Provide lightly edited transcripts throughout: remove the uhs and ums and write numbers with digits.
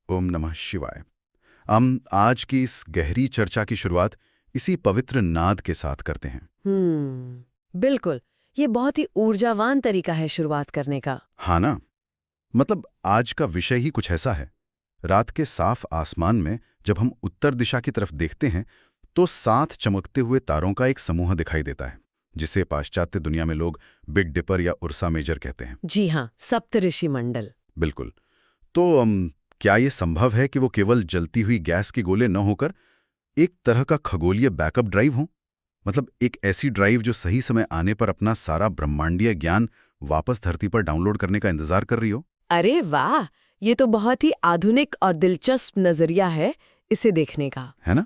ओम नमः शिवाय। हम आज की इस गहरी चर्चा की शुरुआत इसी पवित्र नाद के साथ करते हैं। बिल्कुल। ये बहुत ही ऊर्जावान तरीका है शुरुआत करने का। हाँ ना, मतलब आज का विषय ही कुछ ऐसा है। रात के साफ आसमान में जब हम उत्तर दिशा की तरफ देखते हैं तो 7 चमकते हुए तारों का एक समूह दिखाई देता है, जिसे पाश्चात्य दुनिया में लोग बिग डिपर या उर्सा मेजर कहते हैं। जी हाँ, सप्तऋषि मंडल। बिल्कुल। तो क्या ये संभव है कि वो केवल जलती हुई गैस के गोले न होकर एक तरह का खगोलीय बैकअप ड्राइव हो? मतलब एक ऐसी ड्राइव जो सही समय आने पर अपना सारा ब्रह्मांडीय ज्ञान वापस धरती पर डाउनलोड करने का इंतजार कर रही हो। अरे वाह, ये तो बहुत ही आधुनिक और दिलचस्प नजरिया है इसे देखने का। है ना?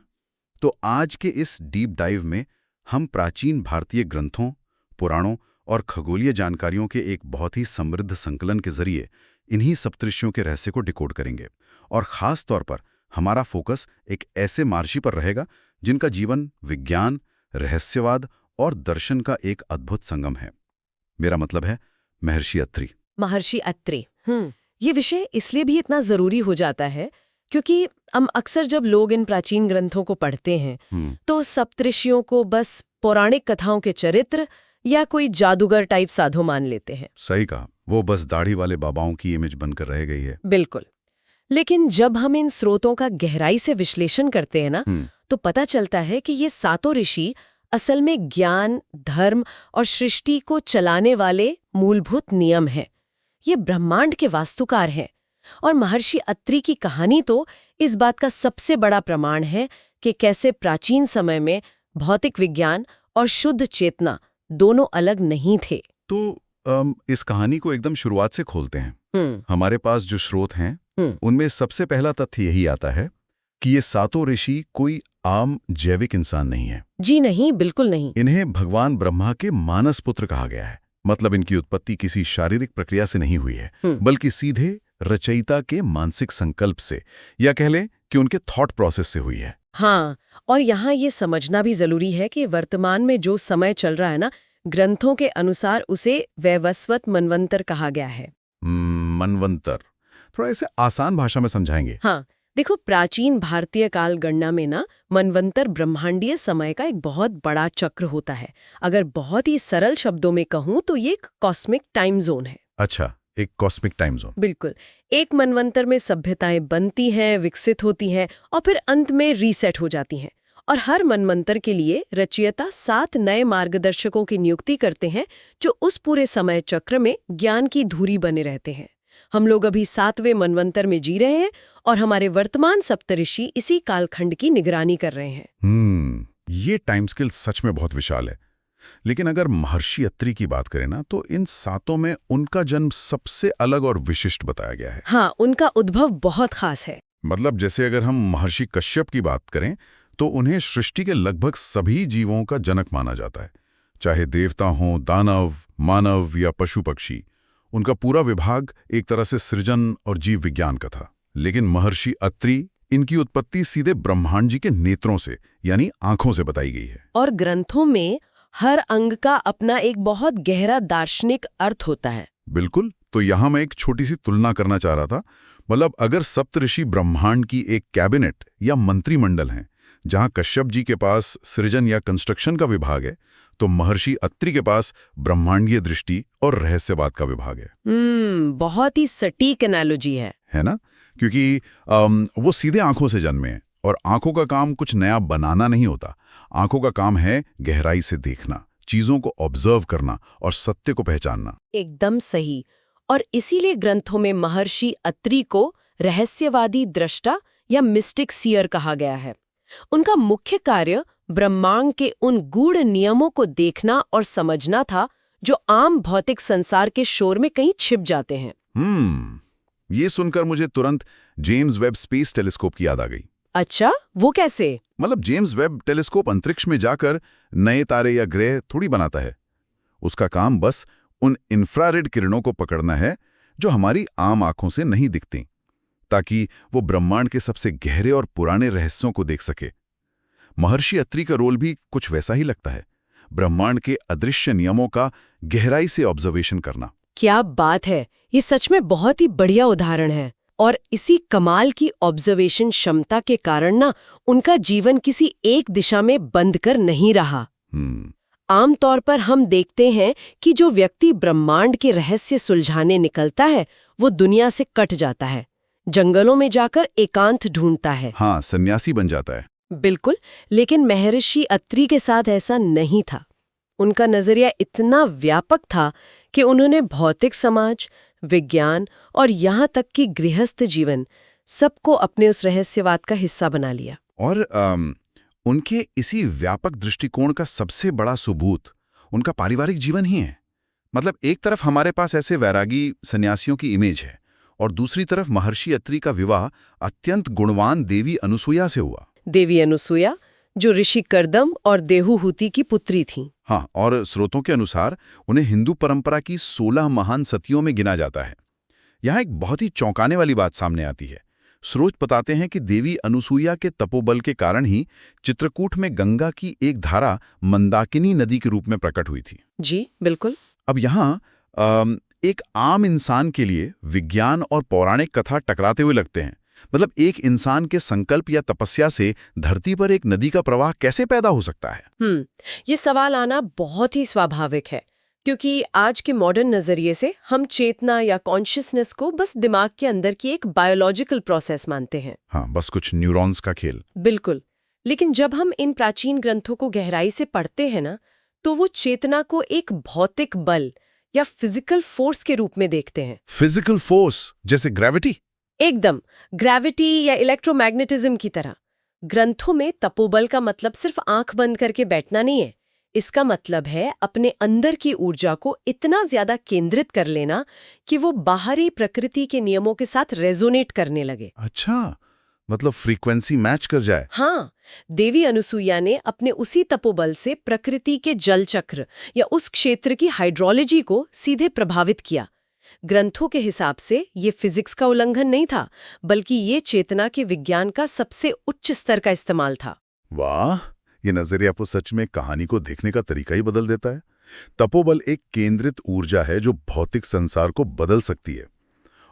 तो आज के इस डीप डाइव में हम प्राचीन भारतीय ग्रंथों, पुराणों और खगोलीय जानकारियों के एक बहुत ही समृद्ध संकलन के जरिए इन्हीं सप्तऋषियों के रहस्य को डिकोड करेंगे। और खास तौर पर हमारा फोकस एक ऐसे महर्षि पर रहेगा जिनका जीवन विज्ञान, रहस्यवाद और दर्शन का एक अद्भुत संगम है। मेरा मतलब है महर्षि अत्रि। महर्षि अत्रि। ये विषय इसलिए भी इतना जरूरी हो जाता है क्योंकि हम अक्सर जब लोग इन प्राचीन ग्रंथों को पढ़ते हैं तो सप्तऋषियों को बस पौराणिक कथाओं के चरित्र या कोई जादूगर टाइप साधु मान लेते हैं। सही कहा, वो बस दाढ़ी वाले बाबाओं की इमेज बनकर रह गई है। बिल्कुल। लेकिन जब हम इन स्रोतों का गहराई से विश्लेषण करते हैं ना, तो पता चलता है कि ये सातों ऋषि असल में ज्ञान, धर्म और सृष्टि को चलाने वाले मूलभूत नियम हैं। ये ब्रह्मांड के वास्तुकार हैं। और महर्षि अत्रि की कहानी तो इस बात का सबसे बड़ा प्रमाण है कि कैसे प्राचीन समय में भौतिक विज्ञान और शुद्ध चेतना दोनों अलग नहीं थे। तो इस कहानी को एकदम शुरुआत से खोलते हैं। हमारे पास जो स्रोत हैं उनमें सबसे पहला तथ्य यही आता है कि ये सातों ऋषि कोई आम जैविक इंसान नहीं है। जी नहीं, बिल्कुल नहीं। इन्हें भगवान ब्रह्मा के मानस पुत्र कहा गया है। मतलब इनकी उत्पत्ति किसी शारीरिक प्रक्रिया से नहीं हुई है, बल्कि सीधे रचयिता के मानसिक संकल्प से, या कह लें कि उनके थॉट प्रोसेस से हुई है। हाँ, और यहाँ ये समझना भी जरूरी है कि वर्तमान में जो समय चल रहा है ना, ग्रंथों के अनुसार उसे वैवस्वत मनवंतर कहा गया है। मनवंतर थोड़ा इसे आसान भाषा में समझाएंगे? हाँ, देखो, प्राचीन भारतीय काल गणना में ना मनवंतर ब्रह्मांडीय समय का एक बहुत बड़ा चक्र होता है। अगर बहुत ही सरल शब्दों में कहूँ तो ये एक कॉस्मिक टाइम जोन है। अच्छा, एक कॉस्मिक टाइम जोन। बिल्कुल। एक मनवंतर में सभ्यताएं बनती हैं, विकसित होती हैं और फिर अंत में रीसेट हो जाती हैं। और हर मनवंतर के लिए रचयिता 7 नए मार्गदर्शकों की नियुक्ति करते हैं जो उस पूरे समय चक्र में ज्ञान की धुरी बने रहते हैं। हम लोग अभी 7वें मनवंतर में जी रहे हैं और हमारे वर्तमान सप्तऋषि इसी कालखंड की निगरानी कर रहे हैं। ये टाइम स्केल सच में बहुत विशाल है। लेकिन अगर महर्षि अत्रि की बात करें ना, तो इन सातों में उनका जन्म सबसे अलग और विशिष्ट बताया गया है। हाँ, उनका उद्भव बहुत खास है। मतलब जैसे अगर हम महर्षि कश्यप की बात करें तो उन्हें सृष्टि के लगभग सभी जीवों का जनक माना जाता है, चाहे देवता हों, दानव, मानव या पशु पक्षी। उनका पूरा विभाग एक तरह से सृजन और जीव विज्ञान का था। लेकिन महर्षि अत्रि, इनकी उत्पत्ति सीधे ब्रह्मांड जी के नेत्रों से, यानी आंखों से बताई गई है। और ग्रंथों में हर अंग का अपना एक बहुत गहरा दार्शनिक अर्थ होता है। बिल्कुल। तो यहाँ मैं एक छोटी सी तुलना करना चाह रहा था। मतलब अगर सप्तऋषि ब्रह्मांड की एक कैबिनेट या मंत्रिमंडल है, जहाँ कश्यप जी के पास सृजन या कंस्ट्रक्शन का विभाग है, तो महर्षि अत्रि के पास ब्रह्मांडीय दृष्टि और रहस्यवाद का विभाग है। बहुत ही सटीक एनालॉजी है ना? क्योंकि वो सीधे आंखों से जन्मे हैं और आंखों का काम कुछ नया बनाना नहीं होता। आंखों का काम है गहराई से देखना, चीजों को ऑब्जर्व करना और सत्य को पहचानना। एकदम सही। और इसीलिए ग्रंथों में महर्षि अत्रि को रहस्यवादी दृष्टा या मिस्टिक सीयर कहा गया है। उनका मुख्य कार्य ब्रह्मांड के उन गूढ़ नियमों को देखना और समझना था जो आम भौतिक संसार के शोर में कहीं छिप जाते हैं। ये सुनकर मुझे तुरंत जेम्स वेब स्पेस टेलीस्कोप की याद आ गई। अच्छा, वो कैसे? मतलब जेम्स वेब टेलीस्कोप अंतरिक्ष में जाकर नए तारे या ग्रह थोड़ी बनाता है। उसका काम बस उन इंफ्रारेड किरणों को पकड़ना है जो हमारी आम आंखों से नहीं दिखती, ताकि वो ब्रह्मांड के सबसे गहरे और पुराने रहस्यों को देख सके। महर्षि अत्रि का रोल भी कुछ वैसा ही लगता है, ब्रह्मांड के अदृश्य नियमों का गहराई से ऑब्जर्वेशन करना। क्या बात है! ये सच में बहुत ही बढ़िया उदाहरण है। और इसी कमाल की ऑब्जर्वेशन क्षमता के कारण ना उनका जीवन किसी एक दिशा में बंद कर नहीं रहा। आमतौर पर हम देखते हैं कि जो व्यक्ति ब्रह्मांड के रहस्य सुलझाने निकलता है वो दुनिया से कट जाता है, जंगलों में जाकर एकांत ढूंढता है। हाँ, सन्यासी बन जाता है। बिल्कुल, लेकिन महर्षि अत्रि के साथ ऐसा नहीं था। उनका नजरिया इतना व्यापक था कि उन्होंने भौतिक समाज, विज्ञान और यहाँ तक कि गृहस्थ जीवन सबको अपने उस रहस्यवाद का हिस्सा बना लिया। और उनके इसी व्यापक दृष्टिकोण का सबसे बड़ा सबूत उनका पारिवारिक जीवन ही है। मतलब एक तरफ हमारे पास ऐसे वैरागी सन्यासियों की इमेज है और दूसरी तरफ महर्षि अत्रि का विवाह अत्यंत गुणवान देवी अनुसुईया से हुआ। देवी अनुसुईया जो ऋषि कर्दम और देवहूति की पुत्री थीं। हाँ, और स्रोतों के अनुसार उन्हें हिंदू परंपरा की 16 महान सतियों में गिना जाता है। यहाँ एक बहुत ही चौंकाने वाली बात सामने आती है। स्रोत बताते हैं कि देवी अनुसुईया के तपोबल के कारण ही चित्रकूट में गंगा की एक धारा मंदाकिनी नदी के रूप में प्रकट हुई थी। जी बिल्कुल। अब यहाँ एक आम इंसान के लिए विज्ञान और पौराणिक कथा टकराते हुए लगते हैं। मतलब एक इंसान के संकल्प या तपस्या से धरती पर एक नदी का प्रवाह कैसे पैदा हो सकता है? ये सवाल आना बहुत ही स्वाभाविक है, क्योंकि आज के मॉडर्न नजरिए से हम चेतना या कॉन्शियसनेस को बस दिमाग के अंदर की एक बायोलॉजिकल प्रोसेस मानते हैं। हाँ, बस कुछ न्यूरॉन्स का खेल। बिल्कुल, लेकिन जब हम इन प्राचीन ग्रंथों को गहराई से पढ़ते हैं ना, तो वो चेतना को एक भौतिक बल या फिजिकल फोर्स के रूप में देखते हैं। फिजिकल फोर्स जैसे ग्रेविटी? एकदम, ग्रेविटी या इलेक्ट्रोमैग्नेटिज्म की तरह। ग्रंथों में तपोबल का मतलब सिर्फ आंख बंद करके बैठना नहीं है। इसका मतलब है अपने अंदर की ऊर्जा को इतना ज्यादा केंद्रित कर लेना कि वो बाहरी प्रकृति के नियमों के साथ रेजोनेट करने लगे। अच्छा, मतलब फ्रीक्वेंसी मैच कर जाए। हाँ, देवी अनुसुईया ने अपने उसी तपोबल से प्रकृति के जल चक्र या उस क्षेत्र की हाइड्रोलॉजी को सीधे प्रभावित किया। ग्रंथों के हिसाब से ये फिजिक्स का उल्लंघन नहीं था, बल्कि ये चेतना के विज्ञान का सबसे उच्च स्तर का इस्तेमाल था। वाह, ये नजरिया तो सच में कहानी को देखने का तरीका ही बदल देता है। तपोबल एक केंद्रित ऊर्जा है जो भौतिक संसार को बदल सकती है,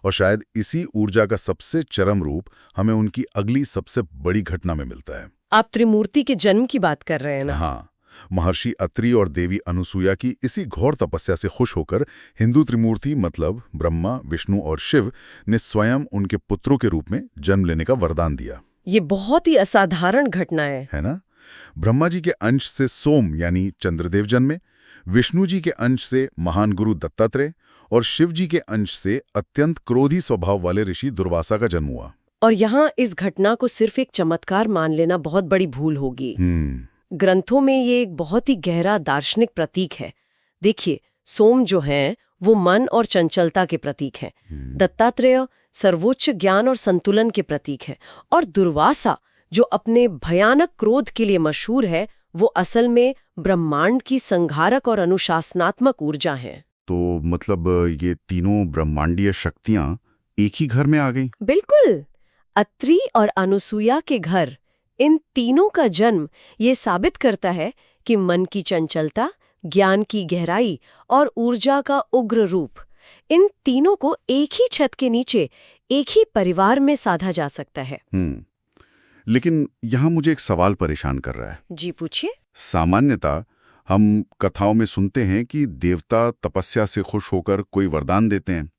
और शायद इसी ऊर्जा का सबसे चरम रूप हमें उनकी अगली सबसे बड़ी घटना में मिलता है। आप त्रिमूर्ति के जन्म की बात कर रहे हैं ना? हाँ, महर्षि अत्रि और देवी अनुसुईया की इसी घोर तपस्या से खुश होकर हिंदू त्रिमूर्ति मतलब ब्रह्मा, विष्णु और शिव ने स्वयं उनके पुत्रों के रूप में जन्म लेने का वरदान दिया। ये बहुत ही असाधारण घटना है ना? ब्रह्मा जी के अंश से सोम यानी चंद्रदेव जन्मे, विष्णु जी के अंश से महान गुरु दत्तात्रेय और शिव जी के अंश से अत्यंत क्रोधी स्वभाव वाले ऋषि दुर्वासा का जन्म हुआ। और यहाँ इस घटना को सिर्फ एक चमत्कार मान लेना बहुत बड़ी भूल होगी। ग्रंथों में ये एक बहुत ही गहरा दार्शनिक प्रतीक है। देखिए, सोम जो है वो मन और चंचलता के प्रतीक है, दत्तात्रेय सर्वोच्च ज्ञान और संतुलन के प्रतीक है, और दुर्वासा जो अपने भयानक क्रोध के लिए मशहूर है, वो असल में ब्रह्मांड की संहारक और अनुशासनात्मक ऊर्जा है। तो मतलब ये तीनों ब्रह्मांडीय शक्तियां एक ही घर में आ गई? बिल्कुल। अत्रि और अनुसुईया के घर, इन तीनों का जन्म ये साबित करता है कि मन की चंचलता, ज्ञान की गहराई और ऊर्जा का उग्र रूप, इन तीनों को एक ही छत के नीचे एक ही परिवार में साधा जा सकता है। लेकिन यहाँ मुझे एक सवाल परेशान कर रहा है। जी पूछिए। सामान्यतः हम कथाओं में सुनते हैं कि देवता तपस्या से खुश होकर कोई वरदान देते हैं,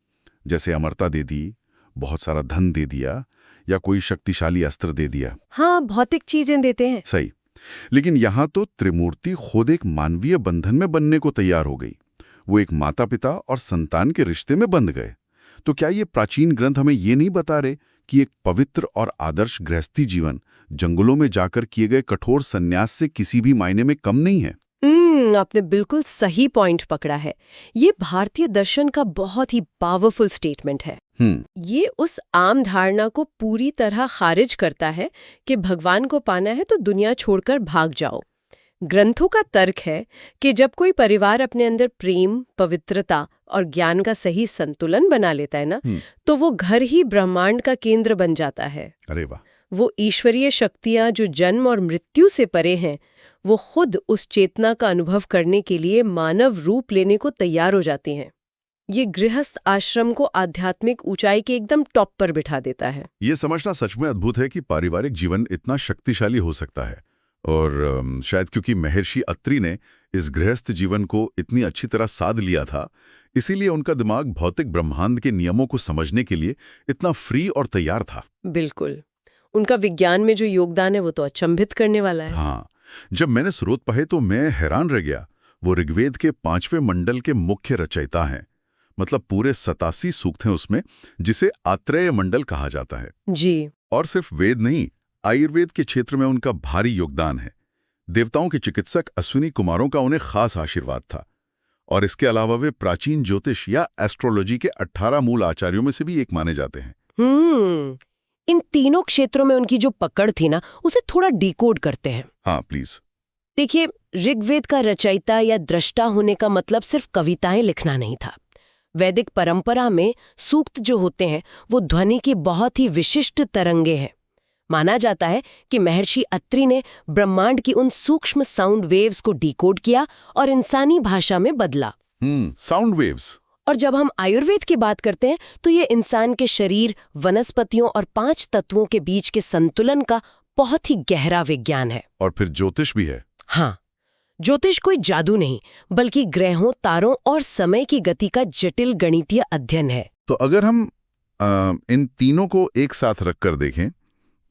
जैसे अमरता दे दी, बहुत सारा धन दे दिया या कोई शक्तिशाली अस्त्र दे दिया। हाँ, भौतिक चीजें देते हैं। सही। लेकिन यहाँ तो त्रिमूर्ति खुद एक मानवीय बंधन में बनने को तैयार हो गई। वो एक माता पिता और संतान के रिश्ते में बंध गए। तो क्या ये प्राचीन ग्रंथ हमें ये नहीं बता रहे कि एक पवित्र और आदर्श गृहस्थी जीवन जंगलों में जाकर किए गए कठोर संन्यास से किसी भी मायने में कम नहीं है? आपने बिल्कुल सही पॉइंट पकड़ा है। ये भारतीय दर्शन का बहुत ही पावरफुल स्टेटमेंट है। ये उस आम धारणा को पूरी तरह खारिज करता है कि भगवान को पाना है तो दुनिया छोड़कर भाग जाओ। ग्रंथों का तर्क है कि जब कोई परिवार अपने अंदर प्रेम, पवित्रता और ज्ञान का सही संतुलन बना लेता है ना, तो वो घर ही ब्रह्मांड का केंद्र बन जाता है। अरे वाह! वो ईश्वरीय शक्तियां जो जन्म और मृत्यु से परे हैं, वो खुद उस चेतना का अनुभव करने के लिए मानव रूप लेने को तैयार हो जाती हैं। ये गृहस्थ आश्रम को आध्यात्मिक ऊंचाई के एकदम टॉप पर बिठा देता है। ये समझना सच में अद्भुत है कि पारिवारिक जीवन इतना शक्तिशाली हो सकता है। और शायद क्योंकि महर्षि अत्रि ने इस गृहस्थ जीवन को इतनी अच्छी तरह साध लिया था, इसीलिए उनका दिमाग भौतिक ब्रह्मांड के नियमों को समझने के लिए इतना फ्री और तैयार था। बिल्कुल। उनका विज्ञान में जो योगदान है वो तो अचंभित करने वाला है। हाँ, जब मैंने स्रोत पढ़े तो मैं हैरान रह गया। वो ऋग्वेद के 5वें मंडल के मुख्य रचयिता हैं। मतलब पूरे 87 सूक्त हैं उसमें, जिसे आत्रेय मंडल कहा जाता है। जी। और सिर्फ वेद नहीं, आयुर्वेद के क्षेत्र में उनका भारी योगदान है। देवताओं के चिकित्सक अश्विनी कुमारों का उन्हें खास आशीर्वाद था। और इसके अलावा वे प्राचीन ज्योतिष या एस्ट्रोलॉजी के 18 मूल आचार्यों में से भी एक माने जाते हैं। इन तीनों क्षेत्रों में उनकी जो पकड़ थी ना, उसे थोड़ा डिकोड करते हैं। हाँ प्लीज। देखिए, ऋग्वेद का रचयिता या दृष्टा होने का मतलब सिर्फ कविताएं लिखना नहीं था। वैदिक परंपरा में सूक्त जो होते हैं वो ध्वनि की बहुत ही विशिष्ट तरंगे हैं। माना जाता है कि महर्षि अत्रि ने ब्रह्मांड की उन सूक्ष्म साउंड वेव्स को डिकोड किया और इंसानी भाषा में बदला। Sound waves. और जब हम आयुर्वेद की बात करते हैं तो ये इंसान के शरीर, वनस्पतियों और 5 तत्वों के बीच के संतुलन का बहुत ही गहरा विज्ञान है। और फिर ज्योतिष भी है। हाँ, ज्योतिष कोई जादू नहीं, बल्कि ग्रहों, तारों और समय की गति का जटिल गणितीय अध्ययन है। तो अगर हम इन तीनों को एक साथ रखकर देखें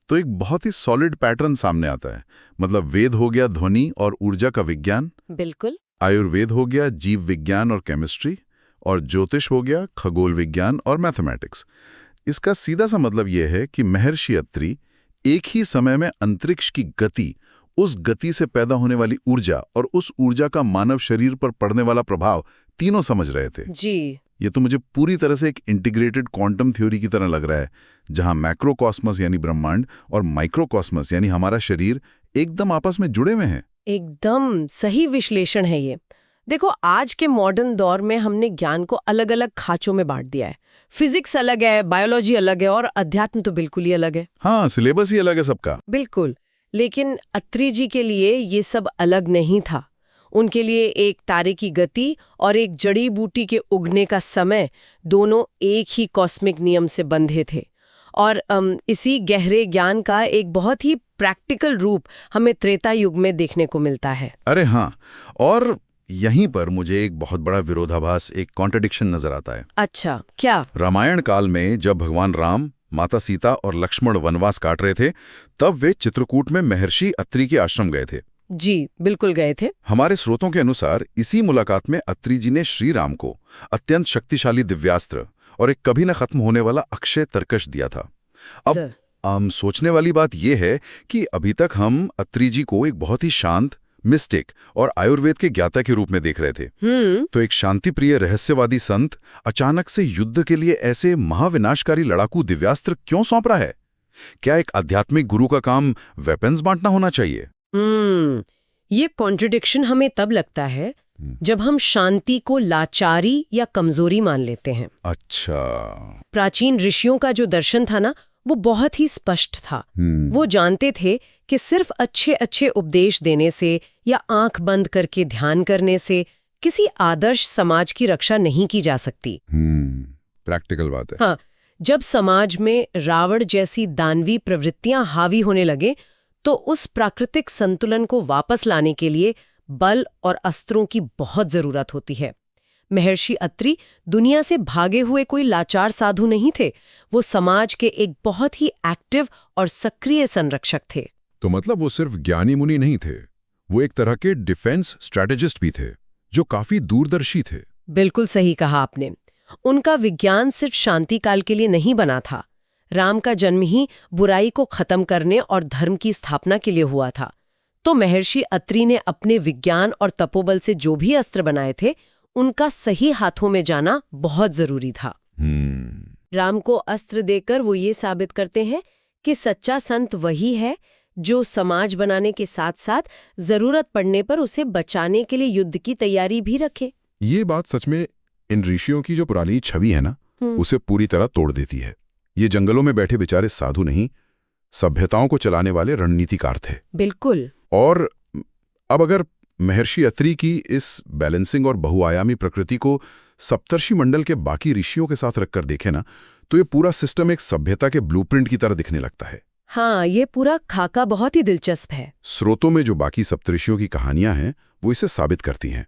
तो एक बहुत ही सॉलिड पैटर्न सामने आता है। मतलब वेद हो गया ध्वनि और ऊर्जा का विज्ञान, बिल्कुल। आयुर्वेद हो गया जीव विज्ञान और केमिस्ट्री, और ज्योतिष हो गया खगोल विज्ञान और मैथमेटिक्स। इसका सीधा सा मतलब यह है कि महर्षि अत्रि एक ही समय में अंतरिक्ष की गति, उस गति से पैदा होने वाली ऊर्जा और उस ऊर्जा का मानव शरीर पर पड़ने वाला प्रभाव तीनों समझ रहे थे। जी। ये तो मुझे पूरी तरह से एक इंटीग्रेटेड क्वांटम थ्योरी की तरह लग रहा है, जहां मैक्रोकॉस्मस यानी ब्रह्मांड और माइक्रोकॉस्मस यानी हमारा शरीर एकदम आपस में जुड़े हुए हैं। एकदम सही विश्लेषण है ये। देखो, आज के मॉडर्न दौर में हमने ज्ञान को अलग अलग खांचों में बांट दिया है। फिजिक्स अलग है, बायोलॉजी अलग है और अध्यात्म तो बिल्कुल ही अलग है। हाँ, सिलेबस ही अलग है सबका। बिल्कुल। लेकिन अत्रि जी के लिए ये सब अलग नहीं था। उनके लिए एक तारे की गति और एक जड़ी बूटी के उगने का समय दोनों एक ही कॉस्मिक नियम से बंधे थे। और इसी गहरे ज्ञान का एक बहुत ही प्रैक्टिकल रूप हमें त्रेता युग में देखने को मिलता है। अरे हाँ, और यहीं पर मुझे एक बहुत बड़ा विरोधाभास, एक कॉन्ट्रडिक्शन नजर आता है। अच्छा, क्या? रामायण काल में जब भगवान राम, माता सीता और लक्ष्मण वनवास काट रहे थे, तब वे चित्रकूट में महर्षि अत्रि के आश्रम गए थे। जी, बिल्कुल गए थे। हमारे स्रोतों के अनुसार इसी मुलाकात में अत्रि जी ने श्री राम को अत्यंत शक्तिशाली दिव्यास्त्र और एक कभी न खत्म होने वाला अक्षय तरकश दिया था। अब सोचने वाली बात यह है कि अभी तक हम अत्रि जी को एक बहुत ही शांत, मिस्टिक और आयुर्वेद के ज्ञाता के रूप में देख रहे थे। तो एक शांतिप्रिय रहस्यवादी संत अचानक से युद्ध के लिए ऐसे महाविनाशकारी लड़ाकू दिव्यास्त्र क्यों सौंप रहा है? क्या एक आध्यात्मिक गुरु का काम वेपन्स बांटना होना चाहिए? ये कॉन्ट्रडिक्शन हमें तब लगता है जब हम शांति को लाचारी या कमजोरी मान लेते हैं। अच्छा। प्राचीन ऋषियों का जो दर्शन था ना, वो बहुत ही स्पष्ट था। वो जानते थे कि सिर्फ अच्छे अच्छे उपदेश देने से या आंख बंद करके ध्यान करने से किसी आदर्श समाज की रक्षा नहीं की जा सकती। प्रैक्टिकल बात है। हाँ, जब समाज में रावण जैसी दानवी प्रवृत्तियां हावी होने लगे तो उस प्राकृतिक संतुलन को वापस लाने के लिए बल और अस्त्रों की बहुत जरूरत होती है। महर्षि अत्रि दुनिया से भागे हुए कोई लाचार साधु नहीं थे। वो समाज के एक बहुत ही एक्टिव और सक्रिय संरक्षक थे। तो मतलब वो सिर्फ ज्ञानी मुनि नहीं थे, वो एक तरह के डिफेंस स्ट्रैटेजिस्ट भी थे, जो काफी दूरदर्शी थे। बिल्कुल सही कहा आपने। उनका विज्ञान सिर्फ शांति काल के लिए नहीं बना था। राम का जन्म ही बुराई को खत्म करने और धर्म की स्थापना के लिए हुआ था। तो महर्षि अत्रि ने अपने विज्ञान और तपोबल से जो भी अस्त्र बनाए थे, उनका सही हाथों में जाना बहुत जरूरी था। राम को अस्त्र देकर वो ये साबित करते हैं कि सच्चा संत वही है जो समाज बनाने के साथ साथ जरूरत पड़ने पर उसे बचाने के लिए युद्ध की तैयारी भी रखे। ये बात सच में इन ऋषियों की जो पुरानी छवि है ना, उसे पूरी तरह तोड़ देती है। ये जंगलों में बैठे बेचारे साधु नहीं, सभ्यताओं को चलाने वाले रणनीतिकार थे। बिल्कुल। और अब अगर महर्षि अत्रि की इस बैलेंसिंग और बहुआयामी प्रकृति को सप्तर्षि मंडल के बाकी ऋषियों के साथ रखकर देखें ना, तो ये पूरा सिस्टम एक सभ्यता के ब्लूप्रिंट की तरह दिखने लगता है। हाँ, ये पूरा खाका बहुत ही दिलचस्प है। स्रोतों में जो बाकी सप्तऋषियों की कहानियां हैं वो इसे साबित करती हैं।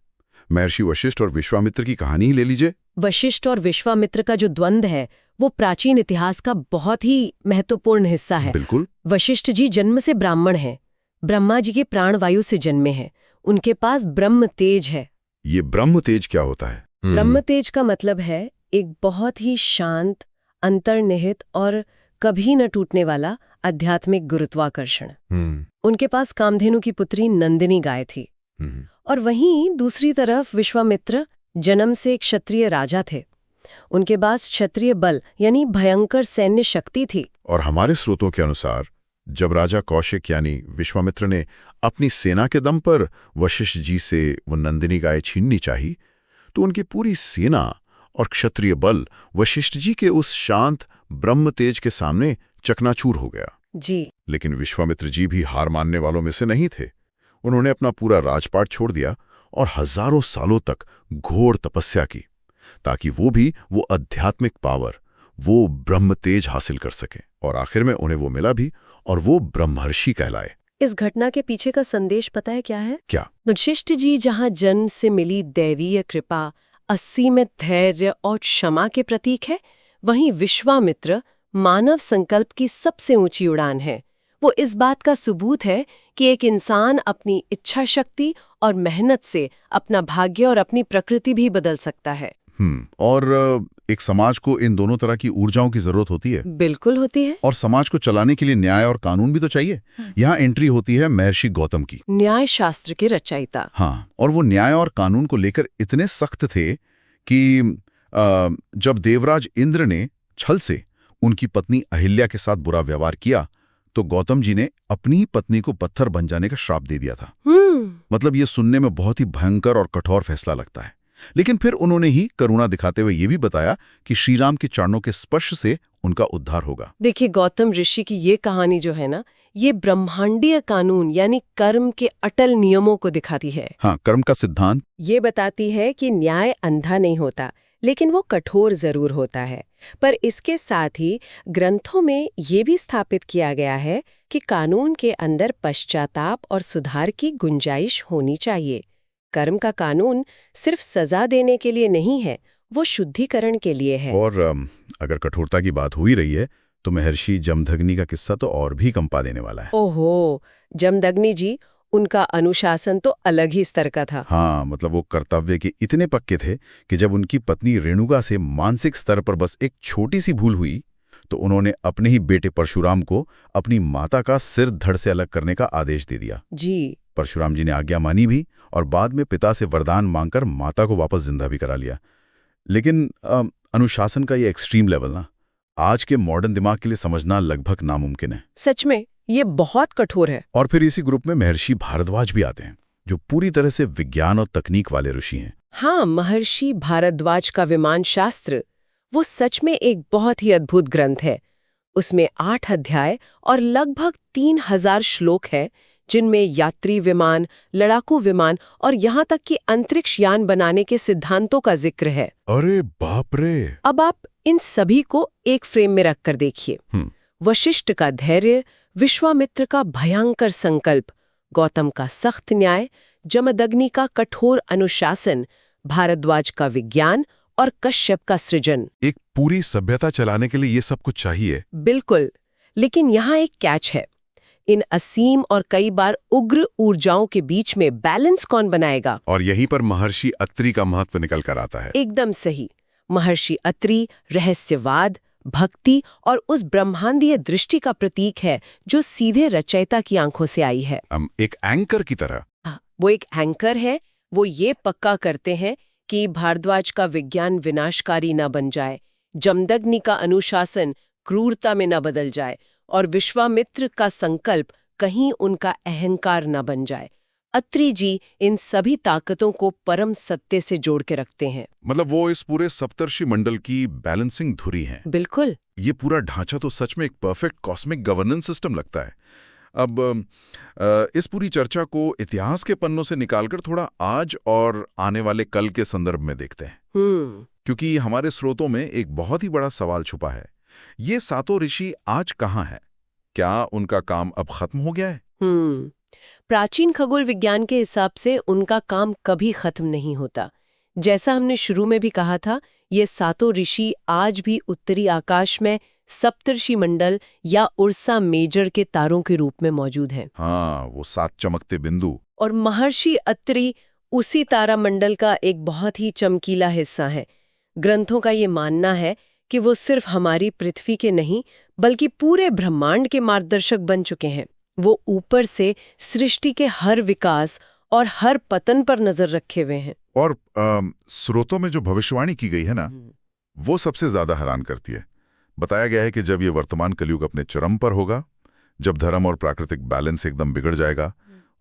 महर्षि वशिष्ठ और विश्वामित्र की कहानी ही ले लीजिए। वशिष्ठ और विश्वामित्र का जो द्वंद्व है वो प्राचीन इतिहास का बहुत ही महत्वपूर्ण हिस्सा है। बिल्कुल। वशिष्ठ जी जन्म से ब्राह्मण हैं, ब्रह्मा जी के प्राणवायु से जन्मे हैं, उनके पास ब्रह्म तेज है। ये ब्रह्म तेज क्या होता है? ब्रह्म तेज का मतलब है एक बहुत ही शांत, अंतर्निहित और कभी न टूटने वाला आध्यात्मिक गुरुत्वाकर्षण। उनके पास कामधेनु की पुत्री नंदिनी गाय थी। और वहीं दूसरी तरफ विश्वामित्र जन्म से एक क्षत्रिय राजा थे। उनके पास क्षत्रिय बल यानी भयंकर सैन्य शक्ति थी। और हमारे स्रोतों के अनुसार जब राजा कौशिक यानी विश्वामित्र ने अपनी सेना के दम पर वशिष्ठ जी से वो नंदिनी गाय छीननी चाही, तो उनकी पूरी सेना और क्षत्रिय बल वशिष्ठ जी के उस शांत ब्रह्म तेज के सामने चकनाचूर हो गया। जी। लेकिन विश्वामित्र जी भी हार मानने वालों में से नहीं थे। उन्होंने अपना पूरा राजपाट छोड़ दिया और हजारों सालों तक घोर तपस्या की, ताकि वो आध्यात्मिक पावर, वो ब्रह्म तेज हासिल कर सके। और आखिर में उन्हें वो मिला भी, और वो ब्रह्मर्षि कहलाए। इस घटना के पीछे का संदेश पता है क्या है? क्या? वशिष्ठ जी जहां जन्म से मिली दैवीय कृपा, असीमित धैर्य और क्षमा के प्रतीक है, वहीं विश्वामित्र मानव संकल्प की सबसे ऊंची उड़ान है। वो इस बात का सबूत है कि एक इंसान अपनी इच्छा शक्ति और मेहनत से अपना भाग्य और अपनी प्रकृति भी बदल सकता है। और एक समाज को इन दोनों तरह की ऊर्जाओं की जरूरत होती है। बिल्कुल होती है। और समाज को चलाने के लिए न्याय और कानून भी तो चाहिए। यहाँ एंट्री होती है महर्षि गौतम की। न्याय शास्त्र के रचयिता। हाँ, और वो न्याय और कानून को लेकर इतने सख्त थे कि जब देवराज इंद्र ने छल से उनकी पत्नी अहिल्या के साथ बुरा व्यवहार किया, तो गौतम जी ने अपनी पत्नी को पत्थर बन जाने का श्राप दे दिया था। मतलब ये सुनने में बहुत ही भयंकर और कठोर फैसला लगता है, लेकिन फिर उन्होंने ही करुणा दिखाते हुए ये भी बताया कि श्रीराम के चरणों के स्पर्श से उनका उद्धार होगा। देखिए, गौतम ऋषि की ये कहानी जो है ना, ये ब्रह्मांडीय कानून यानी कर्म के अटल नियमों को दिखाती है। हाँ, कर्म का सिद्धांत। ये बताती है कि न्याय अंधा नहीं होता, लेकिन वो कठोर जरूर होता है। पर इसके साथ ही ग्रंथों में ये भी स्थापित किया गया है कि कानून के अंदर पश्चाताप और सुधार की गुंजाइश होनी चाहिए। कर्म का कानून सिर्फ सजा देने के लिए नहीं है, वो शुद्धिकरण के लिए है। और अगर कठोरता की बात हो ही रही है, तो महर्षि जमदग्नि का किस्सा तो और भी कंपा देने वाला है। ओहो, जमदग्नि जी, उनका अनुशासन तो अलग ही स्तर का था। हाँ, मतलब वो कर्तव्य के इतने पक्के थे कि जब उनकी पत्नी रेणुका से मानसिक स्तर पर बस एक छोटी सी भूल हुई, तो उन्होंने अपने ही बेटे परशुराम को अपनी माता का सिर धड़ से अलग करने का आदेश दे दिया। जी। परशुराम जी ने आज्ञा मानी भी, और बाद में पिता से वरदान मांगकर माता को वापस जिंदा भी करा लिया। लेकिन अनुशासन का ये एक्सट्रीम लेवल ना आज के मॉडर्न दिमाग के लिए समझना लगभग नामुमकिन है। सच में ये बहुत कठोर है। और फिर इसी ग्रुप में महर्षि भारद्वाज भी आते हैं, जो पूरी तरह से विज्ञान और तकनीक वाले ऋषि हैं। हाँ, महर्षि भारद्वाज का विमान शास्त्र वो सच में एक बहुत ही अद्भुत ग्रंथ है। उसमें 8 अध्याय और लगभग 3000 श्लोक है, जिनमें यात्री विमान, लड़ाकू विमान और यहाँ तक कि अंतरिक्ष यान बनाने के सिद्धांतों का जिक्र है। अरे बाप रे! अब आप इन सभी को एक फ्रेम में रखकर देखिए। वशिष्ठ का धैर्य, विश्वामित्र का भयंकर संकल्प, गौतम का सख्त न्याय, जमदग्नि का कठोर अनुशासन, भारद्वाज का विज्ञान और कश्यप का सृजन। एक पूरी सभ्यता चलाने के लिए ये सब कुछ चाहिए। बिल्कुल, लेकिन यहाँ एक कैच है। इन असीम और कई बार उग्र ऊर्जाओं के बीच में बैलेंस कौन बनाएगा? और यहीं पर महर्षि अत्रि का महत्व निकल कर आता है। एकदम सही। महर्षि अत्रि रहस्यवाद, भक्ति और उस ब्रह्मांडीय दृष्टि का प्रतीक है जो सीधे रचयिता की आंखों से आई है। एक एंकर की तरह। हाँ, वो एक एंकर है। वो ये पक्का करते हैं कि भारद्वाज का विज्ञान विनाशकारी न बन जाए, जमदग्नि का अनुशासन क्रूरता में न बदल जाए और विश्वामित्र का संकल्प कहीं उनका अहंकार न बन जाए। अत्रि जी इन सभी ताकतों को परम सत्य से जोड़ के रखते हैं। मतलब वो इस पूरे सप्तर्षि मंडल की बैलेंसिंग धुरी है। बिल्कुल। ये पूरा ढांचा तो सच में एक परफेक्ट कॉस्मिक गवर्नेंस सिस्टम लगता है। अब इस पूरी चर्चा को इतिहास के पन्नों से निकालकर थोड़ा आज और आने वाले कल के संदर्भ में देखते हैं। क्योंकि हमारे स्रोतों में एक बहुत ही बड़ा सवाल छुपा है। ये सातों ऋषि आज कहाँ हैं? क्या उनका काम अब खत्म हो गया है? प्राचीन खगोल विज्ञान के हिसाब से उनका काम कभी खत्म नहीं होता। जैसा हमने शुरू में भी कहा था, ये सातों ऋषि आज भी उत्तरी आकाश में सप्तर्षि मंडल या उर्सा मेजर के तारों के रूप में मौजूद हैं। हाँ, वो 7 चमकते बिंदु। और महर्षि अत्रि उसी तारामंडल का एक बहुत ही चमकीला हिस्सा है। ग्रंथों का ये मानना है कि वो सिर्फ हमारी पृथ्वी के नहीं बल्कि पूरे ब्रह्मांड के मार्गदर्शक बन चुके हैं। वो ऊपर से सृष्टि के हर विकास और हर पतन पर नजर रखे हुए हैं। और स्रोतों में जो भविष्यवाणी की गई है ना, वो सबसे ज्यादा हैरान करती है। बताया गया है कि जब ये वर्तमान कलयुग अपने चरम पर होगा, जब धर्म और प्राकृतिक बैलेंस एकदम बिगड़ जाएगा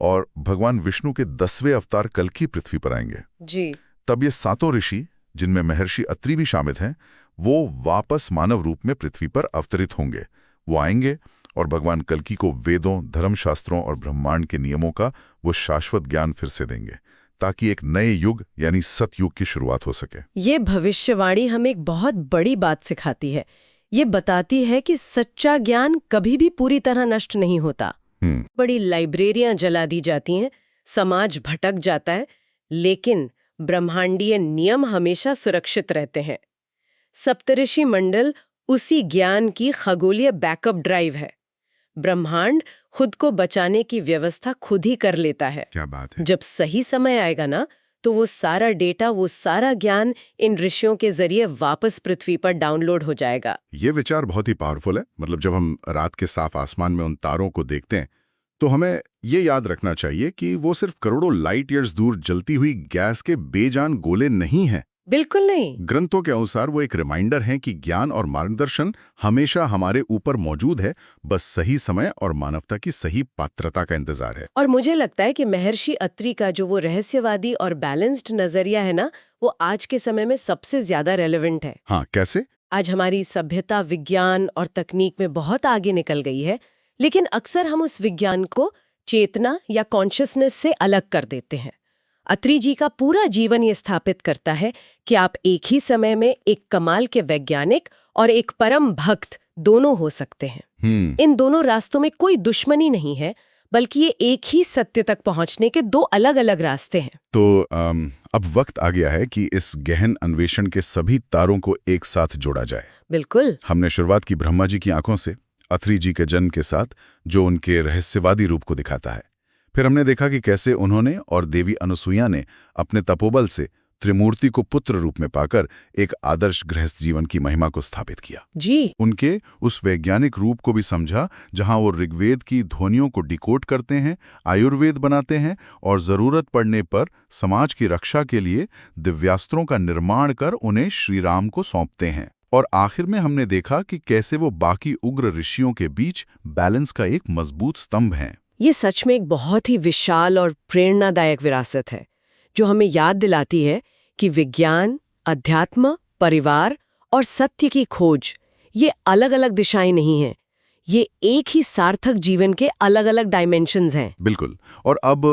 और भगवान विष्णु के 10वें अवतार कल्कि पृथ्वी पर आएंगे जी, तब ये सातों ऋषि, जिनमें महर्षि अत्रि भी शामिल हैं, वो वापस मानव रूप में पृथ्वी पर अवतरित होंगे। वो आएंगे और भगवान कल्कि को वेदों, धर्मशास्त्रों और ब्रह्मांड के नियमों का वो शाश्वत ज्ञान फिर से देंगे, ताकि एक नए युग यानी सतयुग की शुरुआत हो सके। ये भविष्यवाणी हमें एक बहुत बड़ी बात सिखाती है। ये बताती है कि सच्चा ज्ञान कभी भी पूरी तरह नष्ट नहीं होता। बड़ी लाइब्रेरियां जला दी जाती हैं, समाज भटक जाता है, लेकिन ब्रह्मांडीय नियम हमेशा सुरक्षित रहते हैं। सप्तऋषि मंडल उसी ज्ञान की खगोलीय बैकअप ड्राइव है। ब्रह्मांड खुद को बचाने की व्यवस्था खुद ही कर लेता है। क्या बात है। जब सही समय आएगा ना, तो वो सारा डेटा, वो सारा ज्ञान इन ऋषियों के जरिए वापस पृथ्वी पर डाउनलोड हो जाएगा। ये विचार बहुत ही पावरफुल है। मतलब जब हम रात के साफ आसमान में उन तारों को देखते हैं, तो हमें ये याद रखना चाहिए कि वो सिर्फ करोड़ों लाइट ईयर्स दूर जलती हुई गैस के बेजान गोले नहीं हैं। बिल्कुल नहीं। ग्रंथों के अनुसार वो एक रिमाइंडर है कि ज्ञान और मार्गदर्शन हमेशा हमारे ऊपर मौजूद है, बस सही समय और मानवता की सही पात्रता का इंतजार है। और मुझे लगता है कि महर्षि अत्रि का जो वो रहस्यवादी और बैलेंस्ड नजरिया है ना, वो आज के समय में सबसे ज्यादा रेलेवेंट है। हाँ, कैसे? आज हमारी सभ्यता विज्ञान और तकनीक में बहुत आगे निकल गई है, लेकिन अक्सर हम उस विज्ञान को चेतना या कॉन्शियसनेस से अलग कर देते हैं। अत्रि जी का पूरा जीवन ये स्थापित करता है कि आप एक ही समय में एक कमाल के वैज्ञानिक और एक परम भक्त दोनों हो सकते हैं। इन दोनों रास्तों में कोई दुश्मनी नहीं है, बल्कि ये एक ही सत्य तक पहुंचने के दो अलग अलग रास्ते हैं। तो अब वक्त आ गया है कि इस गहन अन्वेषण के सभी तारों को एक साथ जोड़ा जाए। बिल्कुल। हमने शुरुआत की ब्रह्मा जी की आंखों से, अत्रि जी के जन्म के साथ, जो उनके रहस्यवादी रूप को दिखाता है। फिर हमने देखा कि कैसे उन्होंने और देवी अनुसुईया ने अपने तपोबल से त्रिमूर्ति को पुत्र रूप में पाकर एक आदर्श गृहस्थ जीवन की महिमा को स्थापित किया। जी। उनके उस वैज्ञानिक रूप को भी समझा जहां वो ऋग्वेद की ध्वनियों को डिकोड करते हैं, आयुर्वेद बनाते हैं और जरूरत पड़ने पर समाज की रक्षा के लिए दिव्यास्त्रों का निर्माण कर उन्हें श्री राम को सौंपते हैं। और आखिर में हमने देखा कि कैसे वो बाकी उग्र ऋषियों के बीच बैलेंस का एक मजबूत स्तंभ हैं। ये सच में एक बहुत ही विशाल और प्रेरणादायक विरासत है, जो हमें याद दिलाती है कि विज्ञान, अध्यात्म, परिवार और सत्य की खोज ये अलग अलग दिशाएं नहीं हैं। ये एक ही सार्थक जीवन के अलग अलग डायमेंशंस हैं। बिल्कुल। और अब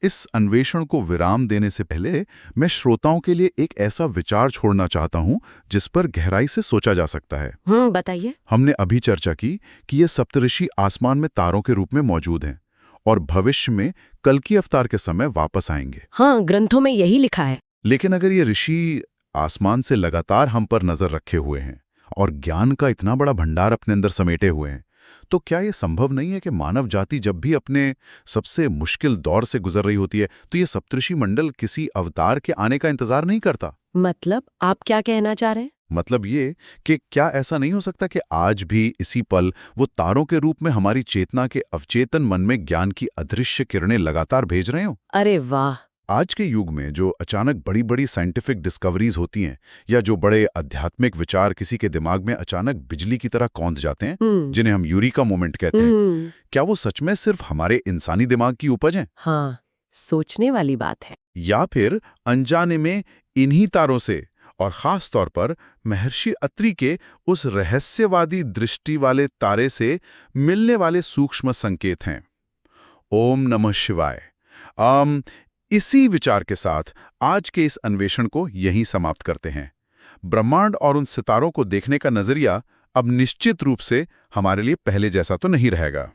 इस अन्वेषण को विराम देने से पहले मैं श्रोताओं के लिए एक ऐसा विचार छोड़ना चाहता हूं जिस पर गहराई से सोचा जा सकता है। बताइए। हमने अभी चर्चा की कि ये सप्तऋषि आसमान में तारों के रूप में मौजूद हैं और भविष्य में कल्कि अवतार के समय वापस आएंगे। हाँ, ग्रंथों में यही लिखा है। लेकिन अगर ये ऋषि आसमान से लगातार हम पर नजर रखे हुए हैं और ज्ञान का इतना बड़ा भंडार अपने अंदर समेटे हुए हैं, तो क्या ये संभव नहीं है कि मानव जाति जब भी अपने सबसे मुश्किल दौर से गुजर रही होती है, तो ये सप्तऋषि मंडल किसी अवतार के आने का इंतजार नहीं करता? मतलब आप क्या कहना चाह रहे हैं? मतलब ये कि क्या ऐसा नहीं हो सकता कि आज भी इसी पल वो तारों के रूप में हमारी चेतना के अवचेतन मन में ज्ञान की अदृश्य किरणें लगातार भेज रहे हो? अरे वाह! आज के युग में जो अचानक बड़ी बड़ी साइंटिफिक डिस्कवरीज होती हैं या जो बड़े आध्यात्मिक विचार किसी के दिमाग में अचानक बिजली की तरह कौंध जाते हैं, जिन्हें हम यूरिका मोमेंट कहते हैं, क्या वो सच में सिर्फ हमारे इंसानी दिमाग की उपज हैं? हाँ, सोचने वाली बात है। या फिर अनजाने में इन्हीं तारों से और खास तौर पर महर्षि अत्रि के उस रहस्यवादी दृष्टि वाले तारे से मिलने वाले सूक्ष्म संकेत हैं? ओम नमः शिवाय। इसी विचार के साथ आज के इस अन्वेषण को यहीं समाप्त करते हैं। ब्रह्मांड और उन सितारों को देखने का नजरिया अब निश्चित रूप से हमारे लिए पहले जैसा तो नहीं रहेगा।